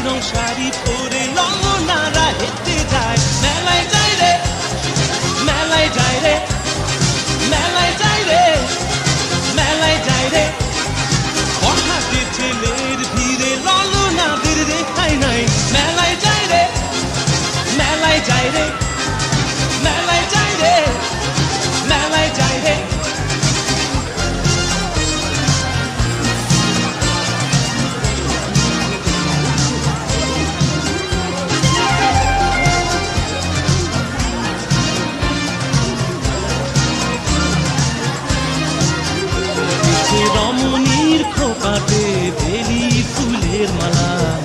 রং শাড়ি পরে ললনারা হেঁটে যায় মেলায় যায় রে মেলায় যায় রে মেলায় যায় রে মেলায় যায় রে হঠাৎ ছেলের ভিড়ে ললনাদের রেখাই নাই মেলায় যায় রে মেলায় যায় রে মেলায় যায় রে মেলায় যায় রে রমণীর খোপাতে বেলি ফুলের মালা